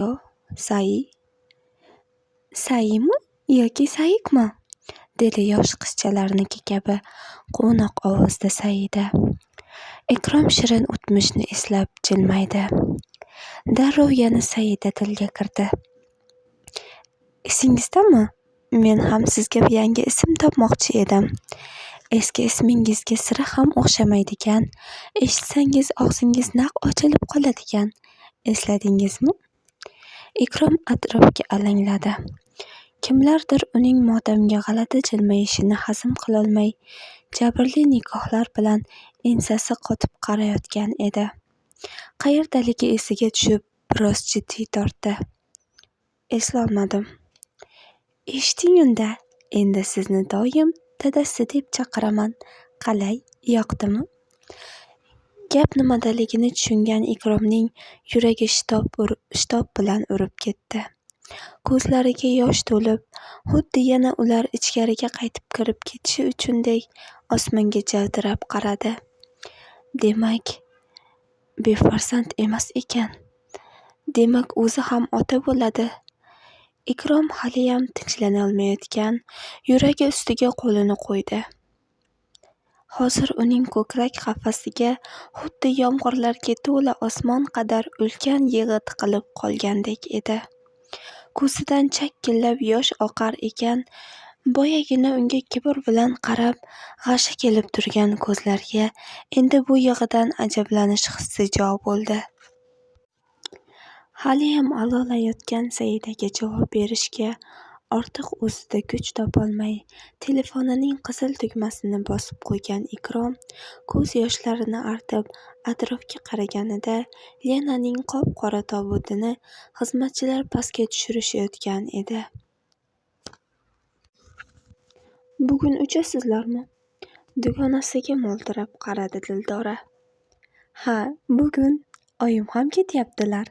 Sai? Saimi yoki Saikmi? Dedi yosh qizchalarniki kabi quvnoq ovozda Saida. Ikrom shirin o'tmishni eslab jilmaydi. Darrov yana Saida tilga kirdi. Esingizdami? Men ham sizga yangi ism topmoqchi edim. Eski ismingizga sira ham o'xshamaydigan, eshitsangiz og'zingiz naq ochilib qoladigan. Esladingizmi? Ikrom atrofga alangladi. Kimlardir uning motamga g'alati jilmayishini hazm qilolmay, jabrli nigohlar bilan ensasi qotib qarayotgan edi. Qayerdaligi esiga tushib, biroz jiddiy tortdi. Eslolmadim. Eshiting unda, endi sizni doim dadasi deb chaqiraman. Qalay, yoqdimi? Gap nimadaligini tushungan Ikromning yuragi shitob bilan urib ketdi. Ko'zlariga yosh to'lib, xuddi yana ular ichkariga qaytib kirib ketishi uchundek osmonga javdirab qaradi. Demak, befarzand emas ekan. Demak, o'zi ham ota bo'ladi. Ikrom haliyam tinchlanolmayotgan, yuragi ustiga qo'lini qo'ydi. Hozir uning ko'krak qafasiga xuddi yomg'irlarga to'la osmon qadar ulkan yig'i tiqilib qolgandek edi. Ko'zidan chakkillab yosh oqar ekan, boyagina unga kibr bilan qarab, g'ashi kelib turgan ko'zlarga endi bu yig'idan ajablanish hissi jo bo'ldi. Haliyam alolayotgan Saidaga javob berishga ortiq o'zida kuch topolmay, telefonining qizil tugmasini bosib qo'ygan Ikrom ko'z yoshlarini artib atrofga qaraganida Lenaning qop-qora tobutini xizmatchilar pastga tushirishayotgan edi. Bugun uchasizlarmi? Dugonasiga mo'ltirab qaradi Dildora. Ha, bugun oyim ham ketyaptilar.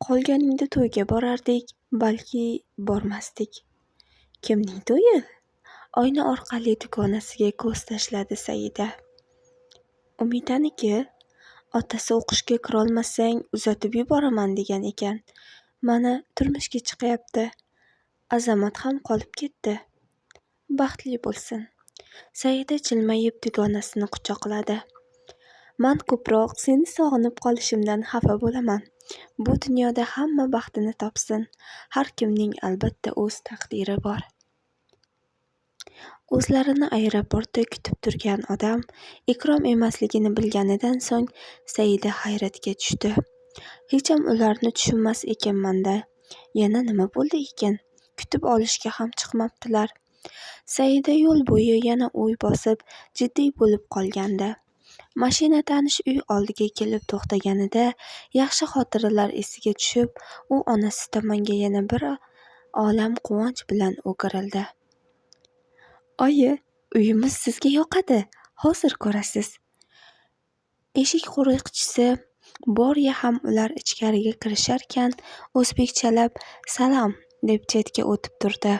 Qolganingda to'yga borardik, balki bormasdik. Kimning to'yi? Oyna orqali dugonasiga ko'z tashladi Saida. Umidaniki, otasi o'qishga kirolmasang uzatib yuboraman degan ekan. Mana turmushga chiqyapti. Azamat ham qolib ketdi. Baxtli bo'lsin. Saida jilmayib dugonasini quchoqladi. Man ko'proq seni sog'inib qolishimdan xafa bo'laman. Bu dunyoda hamma baxtini topsin. Har kimning albatta o'z taqdiri bor. O'zlarini aeroportda kutib turgan odam Ikrom emasligini bilganidan so'ng Saida hayratga tushdi. Hecham ularni tushunmas ekanman-da. Yana nima bo'ldi ekan? Kutib olishga ham chiqmabdilar. Saida yo'l bo'yi yana o'y bosib, jiddiy bo'lib qolgandi. Mashina tanish uy oldiga kelib to'xtaganida yaxshi xotiralar esiga tushib, u onasi tomonga yana bir olam quvonch bilan o'girildi. Oyi, uyimiz sizga yoqadi. Hozir ko'rasiz. Eshik qo'riqchisi Borya ham ular ichkariga kirisharkan o'zbekchalab salom deb chetga o'tib turdi.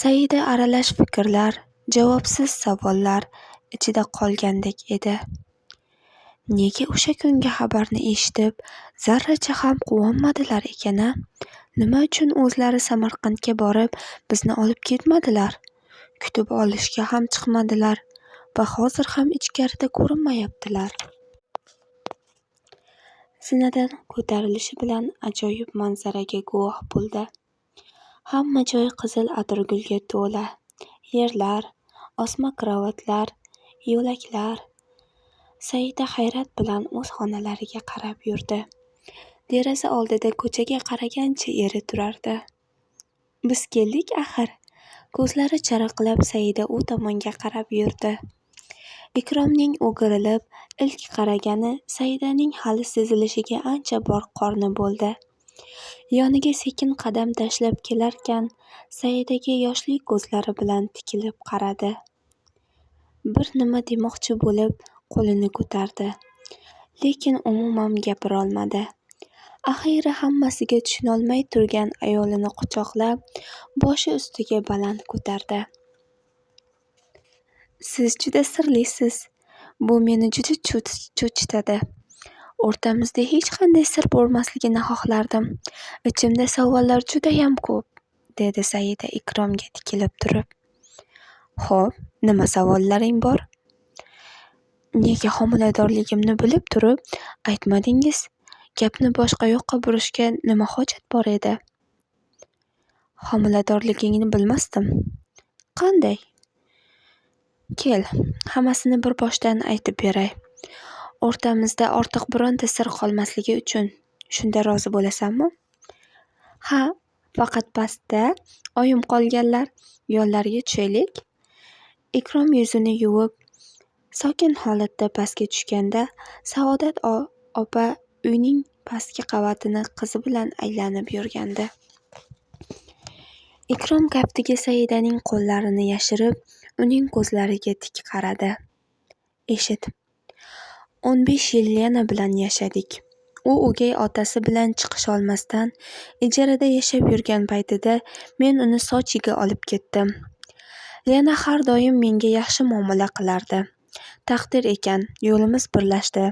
Saida aralash fikrlar, javobsiz savollar ichida qolgandek edi. Nega o'sha kungi xabarni eshitib, zarracha ham quvonmadilar ekan-a? Nima uchun o'zlari Samarqandga borib, bizni olib ketmadilar? Kutib olishga ham chiqmadilar va hozir ham ichkarida ko'rinmayaptilar. Zinadan ko'tarilishi bilan ajoyib manzaraga guvoh bo'ldi. Hamma joy qizil atirgulga to'la. Yerlar, osma karavotlar, yo'laklar. Saida hayrat bilan o'z xonalariga qarab yurdi. Deraza oldida ko'chaga qaragancha eri turardi. Biz keldik axir. Ko'zlari charaqlab Saida u tomonga qarab yurdi. Ikromning o'girilib, ilk qaragani Saidaning hali sezilishiga ancha bor qorni bo'ldi. Yoniga sekin qadam tashlab kelarkan, Saidaga yoshli ko'zlari bilan tikilib qaradi. Bir nima demoqchi bo'lib, qo'lini ko'tardi. Lekin umuman gapirolmadi. Axiyri hammasiga tushunolmay turgan ayolini quchoqlab, boshi ustiga baland ko'tardi. Siz juda sirlisiz. Bu meni juda cho'chitadi. O'rtamizda hech qanday sir bo'lmasligini xohlardim. Ichimda savollar judayam ko'p, dedi Saida Ikromga tikilib turib. Xo'p, nima savollaring bor? Nega homiladorligimni bilib turib aytmadingiz? Gapni boshqa yoqqa burishga nima hojat bor edi? Homiladorligingni bilmasdim. Qanday? Kel, hammasini bir boshdan aytib beray. O'rtamizda ortiq bironta sir qolmasligi uchun. Shunda rozi bo'lasanmi? Ha, faqat pastda oyim qolganlar. Yo'llariga tushaylik. Ikrom yuzini yuvib, sokin holatda pastga tushganda, Saodat opa uyning pastki qavatini qizi bilan aylanib yurgandi. Ikrom kaftiga Saidaning qo'llarini yashirib, uning ko'zlariga tik qaradi. Eshit. 15 yil Lena bilan yashadik. U o'gay otasi bilan chiqisholmasdan ijarada yashab yurgan paytida men uni Sochiga olib ketdim. Lena har doim menga yaxshi muomala qilardi. Taqdir ekan, yo'limiz birlashdi.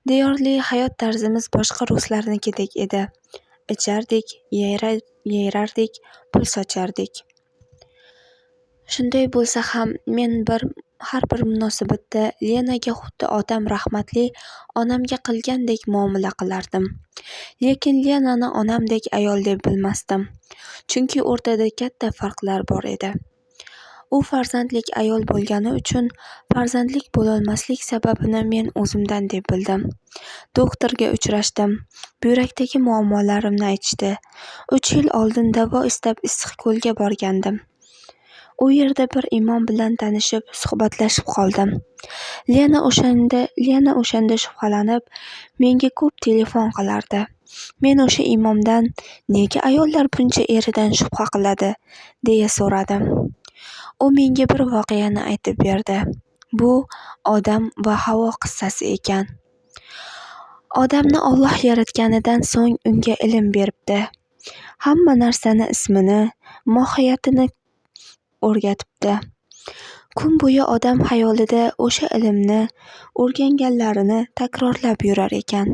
Deyarli hayot tarzimiz boshqa ruslarnikidek edi. Ichardik, yayrardik, pul sochardik. Shunday bo'lsa ham men har bir munosabatda Lenaga xuddi otam rahmatli onamga qilgandek muomala qilardim. Lekin Lenani onamdek ayol deb bilmasdim. Chunki o'rtada katta farqlar bor edi. U farzandlik ayol bo'lgani uchun farzandlik bo'lolmaslik sababini men o'zimdan deb bildim. Doktorga uchrashdim. Buyrakdagi muammolarimni aytishdi. 3 yil oldin davo istab Issiqko'lga borgandim. U yerda bir imom bilan tanishib, suhbatlashib qoldim. Lena o'shanda shubhalanib, menga ko'p telefon qilardi. Men o'sha imomdan nega ayollar buncha eridan shubha qiladi, deya so'radim. U menga bir voqeani aytib berdi. Bu Odam va Havo qissasi ekan. Odamni Alloh yaratganidan so'ng unga ilm beribdi. Hamma narsani ismini, mohiyatini o'rgatibdi. Kun bo'yi odam xayolida o'sha ilmni, o'rganganlarini takrorlab yurar ekan.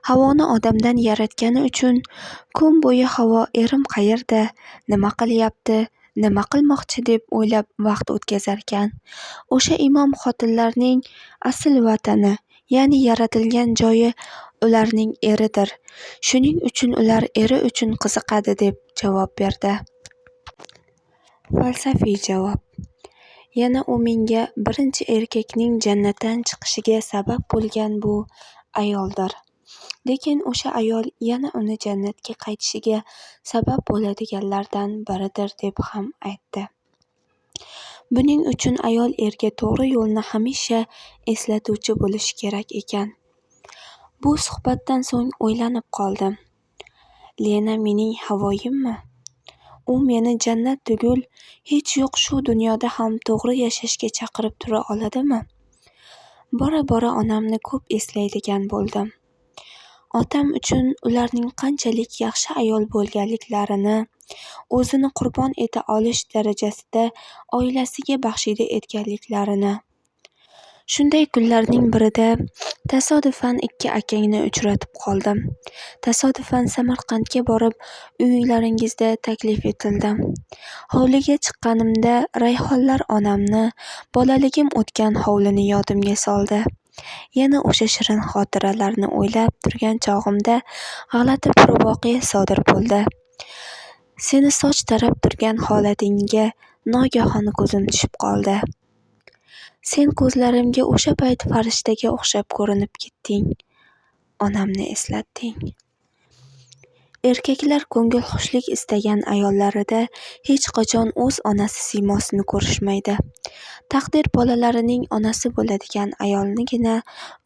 Havoni odamdan yaratgani uchun kun bo'yi Havo erim qayerda, nima qilyapti, nima qilmoqchi deb o'ylab vaqt o'tkazarkan. O'sha imom xotinlarning asl vatani, ya'ni yaratilgan joyi ularning eridir. Shuning uchun ular eri uchun qiziqadi, deb javob berdi. Falsafiy javob. Yana u menga birinchi erkakning jannatdan chiqishiga sabab bo'lgan bu ayoldir. Lekin o'sha ayol yana uni jannatga qaytishiga sabab bo'ladiganlardan biridir deb ham aytdi. Buning uchun ayol erga to'g'ri yo'lni hamisha eslatuvchi bo'lishi kerak ekan. Bu suhbatdan so'ng o'ylanib qoldim. Lena mening Havoyimmi? U meni jannat tugul, hech yo'q shu dunyoda ham to'g'ri yashashga chaqirib tura oladimi? Bora-bora onamni ko'p eslaydigan bo'ldim. Otam uchun ularning qanchalik yaxshi ayol bo'lganliklarini, o'zini qurbon eta olish darajasida oilasiga baxshida etganliklarini. Shunday kunlarning birida tasodifan ikki akangni uchratib qoldim. Tasodifan Samarqandga borib, uylaringizda taklif etildim. Hovliga chiqqanimda rayhonlar onamni, bolaligim o'tgan hovlini yodimga soldi. Yana o'sha shirin xotiralarni o'ylab turgan chog'imda g'alati bir voqea sodir bo'ldi. Seni soch tarab turgan holatingga nogahon ko'zim tushib qoldi. Sen ko'zlarimga o'sha payt farishtaga o'xshab ko'rinib ketding. Onamni eslatding. Erkaklar ko'ngilxushlik istagan ayollarida hech qachon o'z onasi siymosini ko'rishmaydi. Taqdir bolalarining onasi bo'ladigan ayolnigina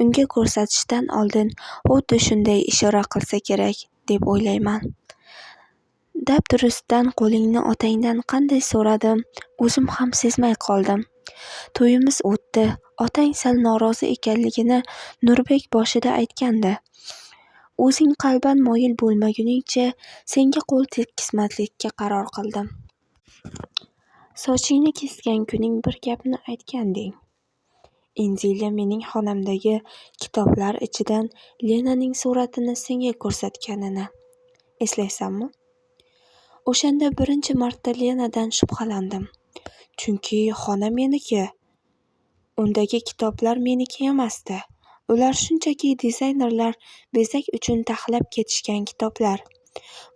unga ko'rsatishdan oldin xuddi shunday ishora qilsa kerak, deb o'ylayman. Dabdurustdan qo'lingni otangdan qanday so'radim, o'zim ham sezmay qoldim. To'yimiz o'tdi. Otang sal norozi ekanligini Nurbek boshida aytgandi. O'zing qalban moyil bo'lmaguningcha senga qo'l tekkizmaslikka qaror qildim. Sochingni kesgan kuning bir gapni aytganding. Inzilya mening xonamdagi kitoblar ichidan Lenaning suratini senga ko'rsatganini eslaysanmi? O'shanda birinchi marta Lenadan shubhalandim. Chunki xona meniki. Undagi kitoblar meniki emasdi. Ular shunchaki dizaynerlar bezak uchun taxlab ketishgan kitoblar.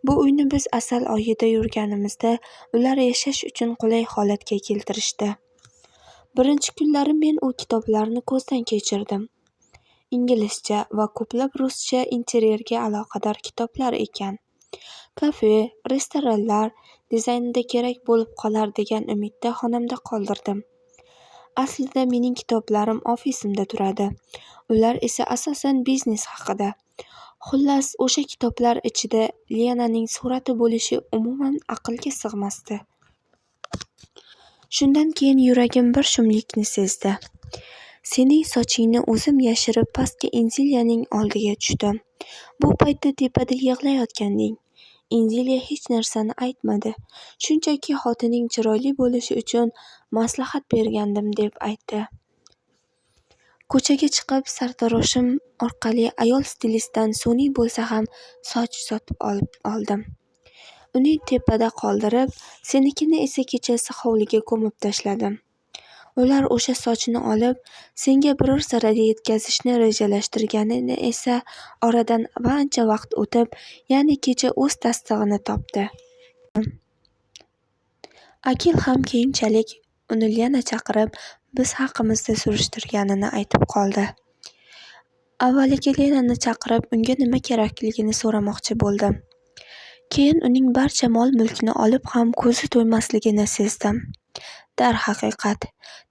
Bu uyni biz asal oyida yurganimizda ular yashash uchun qulay holatga keltirishdi. Birinchi kunlari men u kitoblarni ko'zdan kechirdim. Inglizcha va ko'plab ruscha interyerga aloqador kitoblar ekan. Kafe, restoranlar dizaynida kerak bo'lib qolar degan umidda xonamda qoldirdim. Aslida mening kitoblarim ofisimda turadi. Ular esa asosan biznes haqida. Xullas, o'sha kitoblar ichida Lenaning surati bo'lishi umuman aqlga sig'masdi. Shundan keyin yuragim bir shumlikni sezdi. Sening sochingni o'zim yashirib pastga Inzilyaning oldiga tushdim. Bu paytda tepada yig'layotganding. Inzilya hech narsani aytmadi. Shunchaki xotining chiroyli bo'lishi uchun maslahat bergandim deb aytdi. Ko'chaga chiqib sartaroshim orqali ayol stilistdan sun'iy bo'lsa ham soch sotib oldim. Uni tepada qoldirib, senikini esa kechasi hovliga ko'mib tashladim. Ular o'sha sochni olib, senga biror zarada yetkazishni rejalashtirganini esa oradan ancha vaqt o'tib, ya'ni kecha o'z tasdig'ini topdi. Akil ham keyinchalik uni Lena chaqirib, biz haqimizda surishtirganini aytib qoldi. Avvaliga Lenani chaqirib, unga nima kerakligini so'ramoqchi bo'ldim. Keyin uning barcha mol-mulkni olib ham ko'zi to'ymasligini sezdim. Darhaqiqat,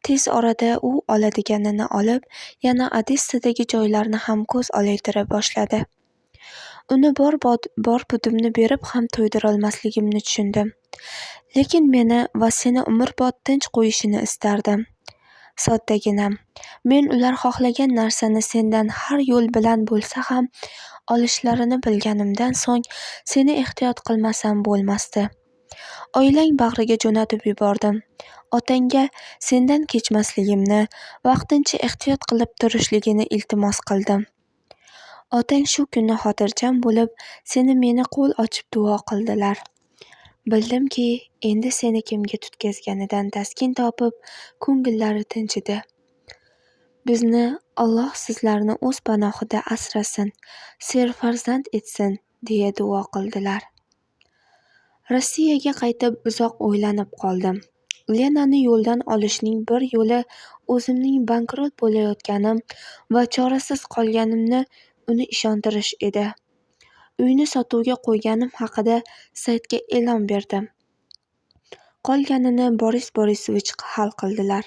tez orada u oladiganini olib, yana Odessadagi joylarni ham ko'z olaytira boshladi. Uni bor pudimni berib ham to'ydirolmasligimni tushundim. Lekin meni va seni umrbod tinch qo'yishini istardim. Soddaginam, men ular xohlagan narsani sendan har yo'l bilan bo'lsa ham olishlarini bilganimdan so'ng seni ehtiyot qilmasam bo'lmasdi. Oilang bag'riga jo'natib yubordim. Otangga sendan kechmasligimni, vaqtincha ehtiyot qilib turishligini iltimos qildim. Otang shu kunni xotirjam bo'lib, meni qo'l ochib duo qildilar. Bildimki, endi seni kimga tutkazganidan taskin topib, ko'ngillari tinchidi. Bizni Alloh sizlarni o'z panohida asrasin, serfarzand etsin, deya duo qildilar. Rossiyaga qaytib uzoq o'ylanib qoldim. Lenani yo'ldan olishning bir yo'li o'zimning bankrot bo'layotganim va chorasiz qolganimni uni ishontirish edi. Uyni sotuvga qo'yganim haqida saytga e'lon berdim. Qolganini Boris Borisovich hal qildilar.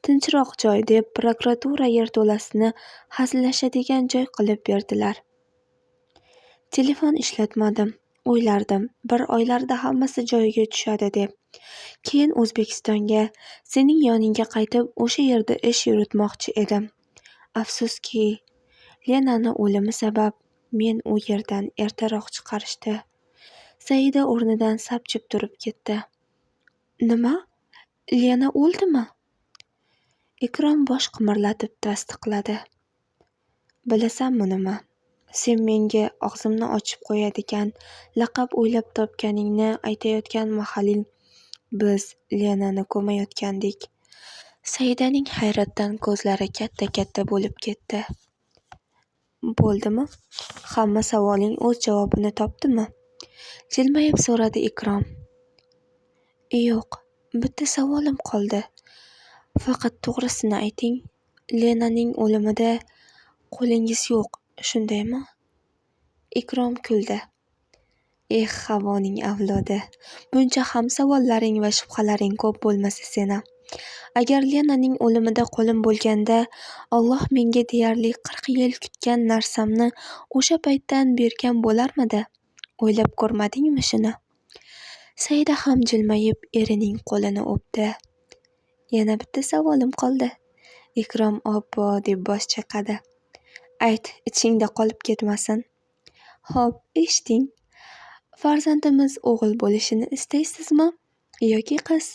Tinchroq joy deb prokuratura yerto'lasini hazillashadigan joy qilib berdilar. Telefon ishlatmadim. O'ylardim, bir oylarda hammasi joyiga tushadi deb. Keyin O'zbekistonga, sening yoningga qaytib, o'sha yerda ish yuritmoqchi edim. Afsuski, Lenani o'limi sabab men u yerdan ertaroq chiqarishdi. Saida o'rnidan sapchib turib ketdi. Nima? Lena o'ldimi? Ikrom bosh qimirlatib tasdiqladi. Bilasanmi nima? Sen menga og'zimni ochib qo'yadigan laqab o'ylab topganingni aytayotgan mahaling biz Lenani ko'mayotgandik. Saidaning hayratdan ko'zlari katta-katta bo'lib ketdi. Bo'ldimi? Hamma savoling o'z javobini topdimi? Jilmayib so'radi Ikrom. Yo'q, bitta savolim qoldi. Faqat to'g'risini ayting, Lenaning o'limida qo'lingiz yo'q, shundaymi? Ikrom kuldi. Havoning avlodi. Buncha ham savollaring va shubhalaring ko'p bo'lmasa seni. Agar Lenaning o'limida qo'lim bo'lganda, Alloh menga deyarli 40 yil kutgan narsamni o'sha paytdan bergan bo'larmidi? O'ylab ko'rmadingmi shuni? Saida ham jilmayib erining qo'lini o'pdi. Yana bitta savolim qoldi. Ikrom obbo deb bosh chayqadi. Ayt, ichingda qolib ketmasin. Xo'p, eshiting. Farzandimiz o'g'il bo'lishini istaysizmi yoki qiz?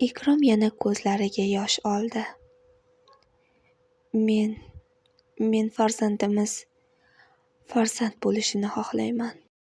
Ikrom yana ko'zlariga yosh oldi. Men farzandimiz farzand bo'lishini xohlayman.